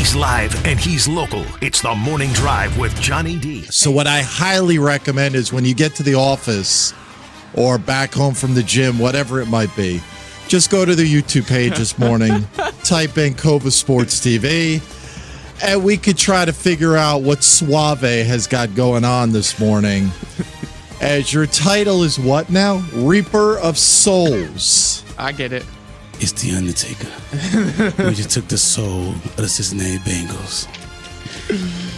He's live and he's local. It's the Morning Drive with Johnny D. So what I highly recommend is when you get to the office or back home from the gym, whatever it might be, just go to the YouTube page this morning, type in Cova Sports TV, and we could try to figure out what Suave has got going on this morning. As your title is what now? Reaper of Souls. I get it. It's The Undertaker. We just took the soul of the Cincinnati Bengals.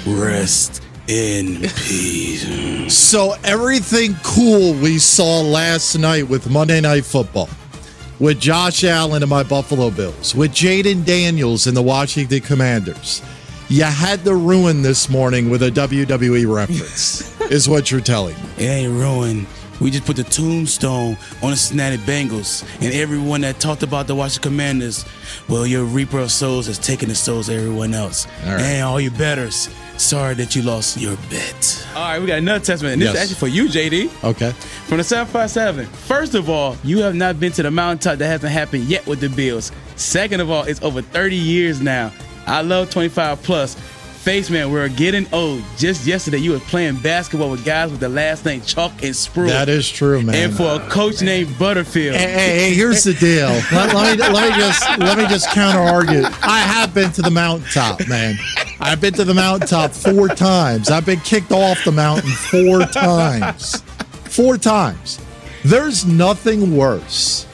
Rest in peace. So everything cool we saw last night with Monday Night Football, with Josh Allen and my Buffalo Bills, with Jaden Daniels and the Washington Commanders, you had to ruin this morning with a WWE reference, is what you're telling me. It ain't ruined. We just put the tombstone on the Cincinnati Bengals, and everyone that talked about the Washington Commanders, well, your Reaper of Souls has taken the souls of everyone else. All right. And all you bettors, sorry that you lost your bet. All right, we got another testament. And this is actually for you, JD. Okay. From the 757. First of all, you have not been to the mountaintop. That hasn't happened yet with the Bills. Second of all, it's over 30 years now. I love 25 plus. Face man, we're getting old. Just yesterday, you were playing basketball with guys with the last name Chalk and Spruill. That is true, man. And for a coach named Butterfield. Hey, here's the deal. Let me just counter-argue. I have been to the mountaintop, man. I've been to the mountaintop 4 times. I've been kicked off the mountain 4 times. 4 times. There's nothing worse.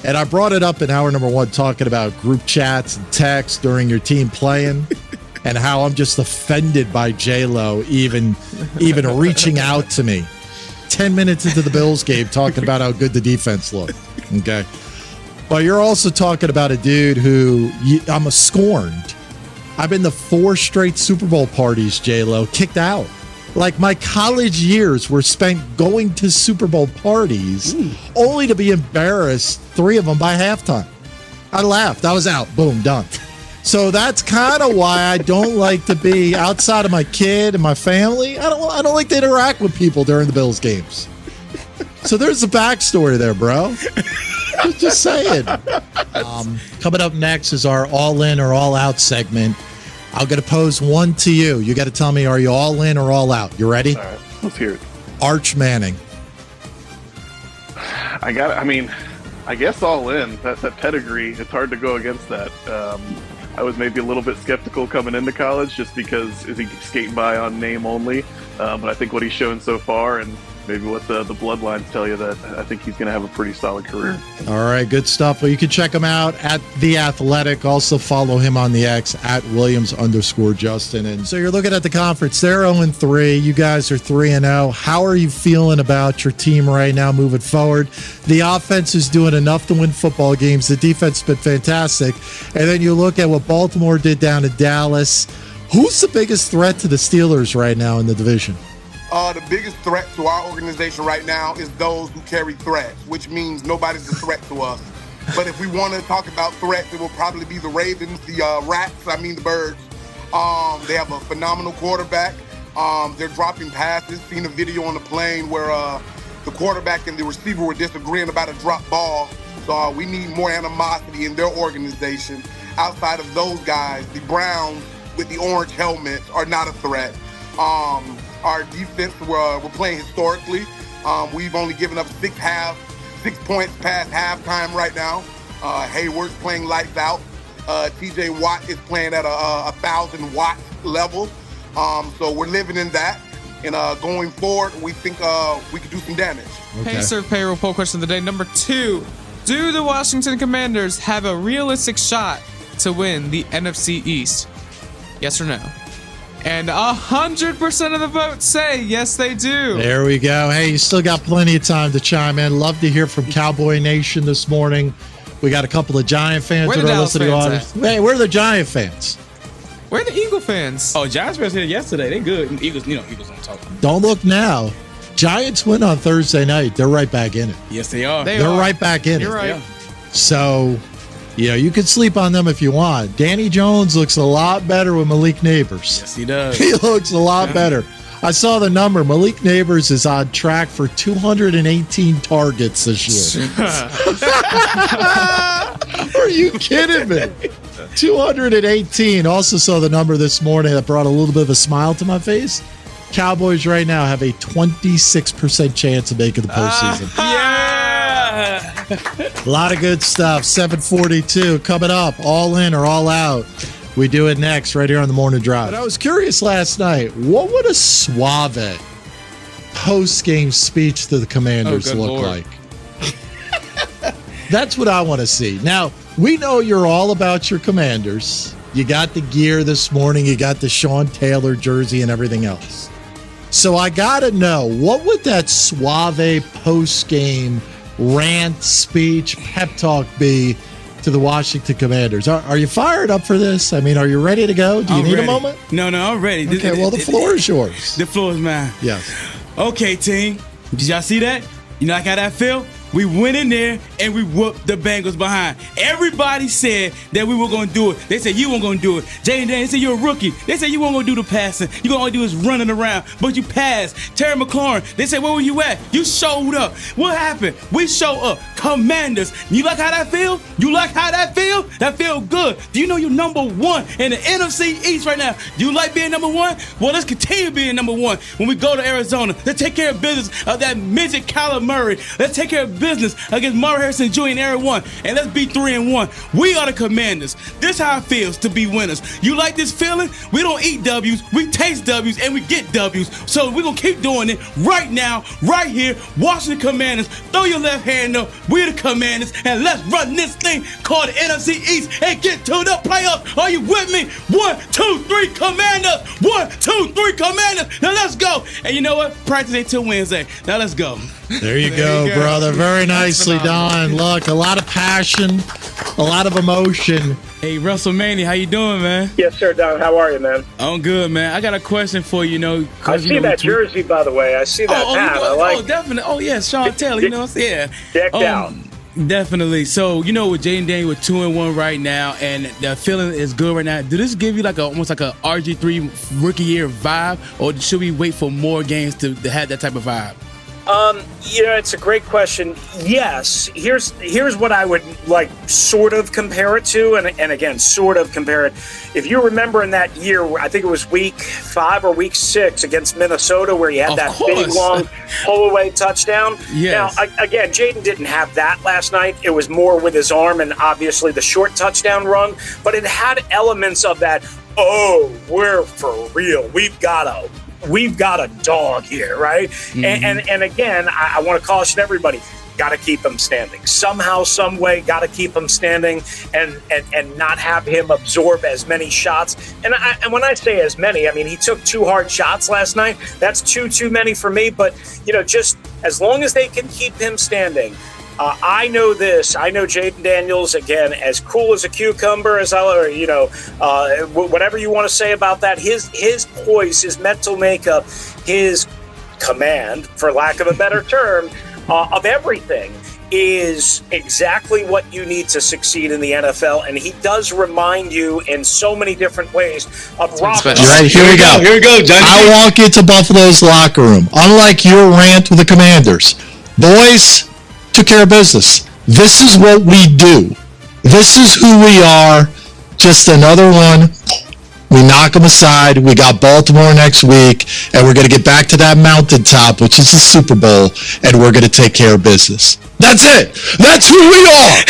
And I brought it up in hour number 1, talking about group chats and texts during your team playing. And how I'm just offended by J-Lo even reaching out to me 10 minutes into the Bills game talking about how good the defense looked. Okay. But you're also talking about a dude who I'm scorned. I've been to 4 straight Super Bowl parties, J-Lo, kicked out. Like my college years were spent going to Super Bowl parties only to be embarrassed 3 of them by halftime. I laughed. I was out. Boom, done. So that's kind of why I don't like to be outside of my kid and my family. I don't like to interact with people during the Bills games. So there's the backstory there, bro. Just saying. Coming up next is our all in or all out segment. I'm going to pose one to you. You got to tell me, are you all in or all out? You ready? All right, let's hear it. Arch Manning. I guess all in. That pedigree, it's hard to go against that. I was maybe a little bit skeptical coming into college just because is he skating by on name only? But I think what he's shown so far and maybe what the bloodlines tell you, that I think he's going to have a pretty solid career. All right, good stuff. Well, you can check him out at The Athletic. Also follow him on the X at Williams_Justin. And so you're looking at the conference. They're 0-3. You guys are 3-0. How are you feeling about your team right now moving forward? The offense is doing enough to win football games. The defense has been fantastic. And then you look at what Baltimore did down in Dallas. Who's the biggest threat to the Steelers right now in the division? The biggest threat to our organization right now is those who carry threats, which means nobody's a threat to us. But if we want to talk about threats, it will probably be the Ravens, the the Birds. They have a phenomenal quarterback. They're dropping passes. Seen a video on the plane where the quarterback and the receiver were disagreeing about a drop ball. So we need more animosity in their organization. Outside of those guys, the Browns with the orange helmets are not a threat. Our defense, we're playing historically. We've only given up 6 points past halftime right now. Hayward's playing lights out. TJ Watt is playing at a 1,000-watt level. So we're living in that. And going forward, we think we could do some damage. Okay. Pacer payroll poll question of the day. Number 2. Do the Washington Commanders have a realistic shot to win the NFC East? Yes or no? And 100% of the votes say yes, they do. There we go. Hey, you still got plenty of time to chime in. Love to hear from Cowboy Nation this morning. We got a couple of Giant fans that are listening to us. Hey, we're the Giant fans. We're the Eagle fans. Oh, Giants fans here yesterday. They good. Eagles don't talk. Don't look now. Giants win on Thursday night. They're right back in it. Yes, they are. They're right back in it. You're right. So, you can sleep on them if you want. Danny Jones looks a lot better with Malik Neighbors. Yes, he does. He looks a lot better. I saw the number. Malik Neighbors is on track for 218 targets this year. Are you kidding me? 218. Also saw the number this morning that brought a little bit of a smile to my face. Cowboys right now have a 26% chance of making the postseason. Yeah. A lot of good stuff. 742 coming up. All in or all out. We do it next right here on the Morning Drive. But I was curious last night, what would a suave post-game speech to the Commanders look like? That's what I want to see. Now, we know you're all about your Commanders. You got the gear this morning. You got the Sean Taylor jersey and everything else. So I got to know, what would that suave post-game rant, speech, pep talk be to the Washington Commanders? Are you fired up for this? I mean, are you ready to go? Do you need a moment? No, I'm ready. Okay, well, the floor is yours. The floor is mine. Yes. Okay, team. Did y'all see that? You like how that feel? We went in there and we whooped the Bengals behind. Everybody said that we were going to do it. They said you weren't going to do it. Jay and Dan, they said you're a rookie. They said you weren't going to do the passing. You're going to do is running around. But you passed. Terry McLaurin, they said, where were you at? You showed up. What happened? We show up. Commanders. You like how that feel? You like how that feel? That feel good. Do you know you're number one in the NFC East right now? Do you like being number one? Well, let's continue being number one when we go to Arizona. Let's take care of business of that midget Kyler Murray. Let's take care of business against Murray Harrison Jr. in Area 1, and let's be 3-1. We are the Commanders. This how it feels to be winners. You like this feeling? We don't eat W's, we taste W's, and we get W's. So we're going to keep doing it right now, right here. Washington Commanders, throw your left hand up. We're the Commanders, and let's run this thing called the NFC East and get to the playoffs. Are you with me? 1, 2, 3, Commanders. 1, 2, 3, Commanders. Now let's go. And you know what? Practice ain't till Wednesday. Now let's go. There you go, brother. Very nicely done. Look, a lot of passion, a lot of emotion. Hey, WrestleMania, how you doing, man? Yes, sir, Don. How are you, man? I'm good, man. I got a question for you. I see that jersey, by the way. I see that hat. I like. Oh, definitely. Oh, yeah, Sean Taylor. You know what I'm saying? Decked out. Definitely. So, with Jay and Daniel, we're 2-1 right now, and the feeling is good right now. Did this give you almost like a RG3 rookie year vibe, or should we wait for more games to have that type of vibe? It's a great question. Yes. Here's what I would sort of compare it to, and again, sort of compare it. If you remember in that year, I think it was week 5 or week 6 against Minnesota, where he had big long pull-away touchdown. Yes. Now, again, Jaden didn't have that last night. It was more with his arm and obviously the short touchdown run, but it had elements of that. Oh, we're for real. We've got a dog here, right? Mm-hmm. And again, I want to caution everybody, got to keep him standing. Somehow, some way, got to keep him standing and not have him absorb as many shots. And when I say as many, I mean, he took 2 hard shots last night. That's too many for me. But, just as long as they can keep him standing, I know this. I know Jaden Daniels, again, as cool as a cucumber, whatever you want to say about that. His poise, his mental makeup, his command, for lack of a better term, of everything is exactly what you need to succeed in the NFL. And he does remind you in so many different ways of Robert. Right, here we go, John. I walk into Buffalo's locker room. Unlike your rant with the Commanders, boys took care of business. This is what we do. This is who we are. Just another one. We knock them aside. We got Baltimore next week, and we're going to get back to that mountaintop, which is the Super Bowl, and we're going to take care of business. That's it. That's who we are.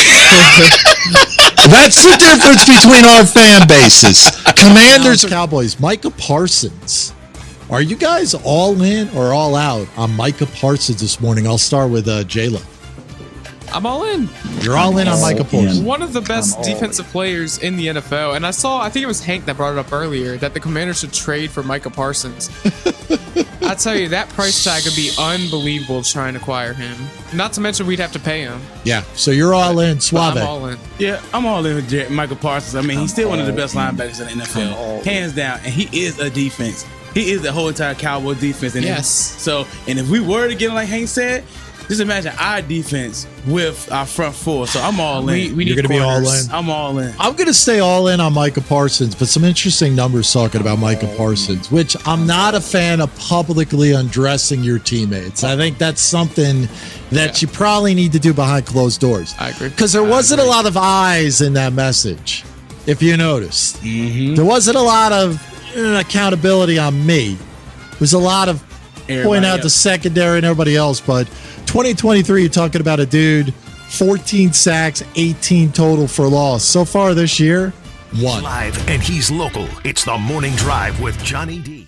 That's the difference between our fan bases. Commanders, Cowboys, Micah Parsons. Are you guys all in or all out on Micah Parsons this morning? I'll start with J-Lo. I'm all in. You're all in on Micah Parsons. One of the best defensive players in the NFL. And I think it was Hank that brought it up earlier, that the Commanders should trade for Micah Parsons. I tell you, that price tag would be unbelievable to try and acquire him. Not to mention we'd have to pay him. Yeah, so you're all in, Suave. I'm all in. Yeah, I'm all in with Micah Parsons. I mean, he's still one of the best linebackers in the NFL. Hands down. And he is a defense. He is the whole entire Cowboy defense. And yes. And if we were to get him like Hank said, just imagine our defense with our front four. So I'm all in. You're going to be all in? I'm all in. I'm going to stay all in on Micah Parsons, but some interesting numbers talking about Micah Parsons, which I'm not a fan of publicly undressing your teammates. I think that's something that you probably need to do behind closed doors. I agree. Because there wasn't a lot of eyes in that message. if you noticed. There wasn't a lot of accountability on me. It was a lot of point out the secondary and everybody else. But 2023, you're talking about a dude, 14 sacks, 18 total for loss. So far this year, 1. Live and he's local. It's the Morning Drive with Johnny D.